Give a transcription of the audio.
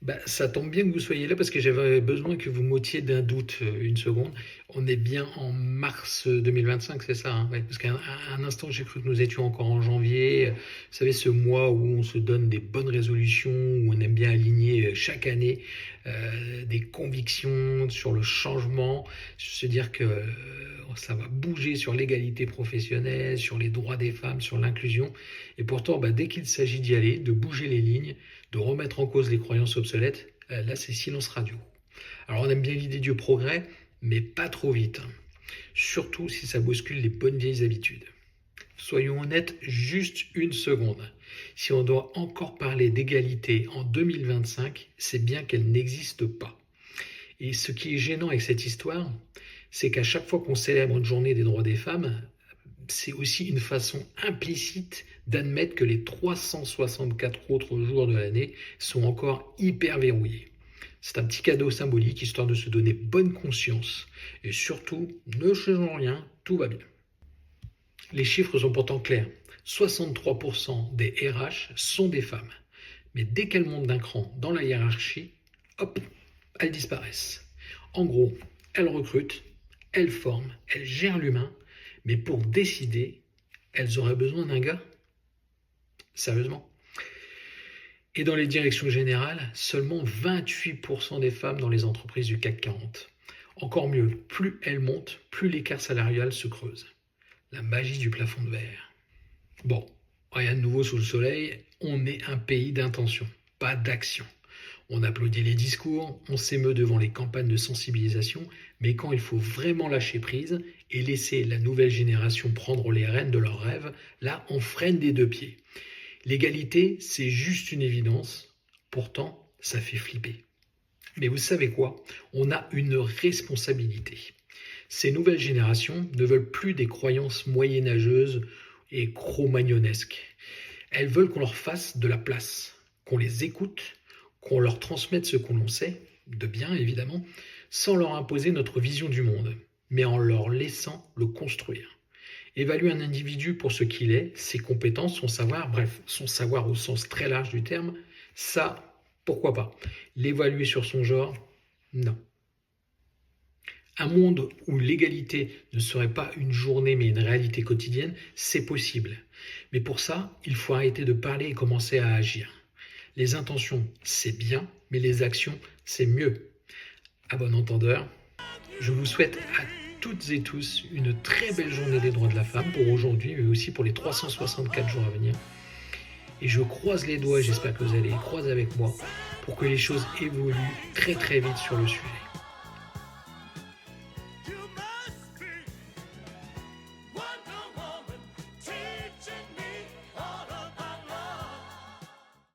Bah, ça tombe bien que vous soyez là parce que j'avais besoin que vous m'ôtiez d'un doute une seconde. On est bien en mars 2025, c'est ça, hein? Ouais, parce qu'à un instant, j'ai cru que nous étions encore en janvier. Vous savez, ce mois où on se donne des bonnes résolutions, où on aime bien aligner chaque année des convictions sur le changement, se dire que ça va bouger sur l'égalité professionnelle, sur les droits des femmes, sur l'inclusion. Et pourtant, bah, dès qu'il s'agit d'y aller, de bouger les lignes, de remettre en cause les croyances obsolètes, là c'est silence radio. Alors on aime bien l'idée du progrès, mais pas trop vite, hein. Surtout si ça bouscule les bonnes vieilles habitudes. Soyons honnêtes, juste une seconde. Si on doit encore parler d'égalité en 2025, c'est bien qu'elle n'existe pas. Et ce qui est gênant avec cette histoire, c'est qu'à chaque fois qu'on célèbre une journée des droits des femmes, c'est aussi une façon implicite d'admettre que les 364 autres jours de l'année sont encore hyper verrouillés. C'est un petit cadeau symbolique histoire de se donner bonne conscience. Et surtout, ne changeons rien, tout va bien. Les chiffres sont pourtant clairs. 63% des RH sont des femmes. Mais dès qu'elles montent d'un cran dans la hiérarchie, hop, elles disparaissent. En gros, elles recrutent, elles forment, elles gèrent l'humain, mais pour décider, elles auraient besoin d'un gars. Sérieusement. Et dans les directions générales, seulement 28% des femmes dans les entreprises du CAC 40. Encore mieux, plus elles montent, plus l'écart salarial se creuse. La magie du plafond de verre. Bon, rien de nouveau sous le soleil, on est un pays d'intention, pas d'action. On applaudit les discours, on s'émeut devant les campagnes de sensibilisation, mais quand il faut vraiment lâcher prise et laisser la nouvelle génération prendre les rênes de leurs rêves, là on freine des deux pieds. L'égalité, c'est juste une évidence, pourtant ça fait flipper. Mais vous savez quoi? On a une responsabilité. Ces nouvelles générations ne veulent plus des croyances moyenâgeuses et cro-magnonesques. Elles veulent qu'on leur fasse de la place, qu'on les écoute, qu'on leur transmette ce qu'on sait, de bien évidemment, sans leur imposer notre vision du monde, mais en leur laissant le construire. Évaluer un individu pour ce qu'il est, ses compétences, son savoir, bref, son savoir au sens très large du terme, ça, pourquoi pas. L'évaluer sur son genre, non. Un monde où l'égalité ne serait pas une journée mais une réalité quotidienne, c'est possible. Mais pour ça, il faut arrêter de parler et commencer à agir. Les intentions, c'est bien, mais les actions, c'est mieux. À bon entendeur, je vous souhaite à toutes et tous une très belle journée des droits de la femme pour aujourd'hui, mais aussi pour les 364 jours à venir. Et je croise les doigts, j'espère que vous allez les croiser avec moi, pour que les choses évoluent très très vite sur le sujet.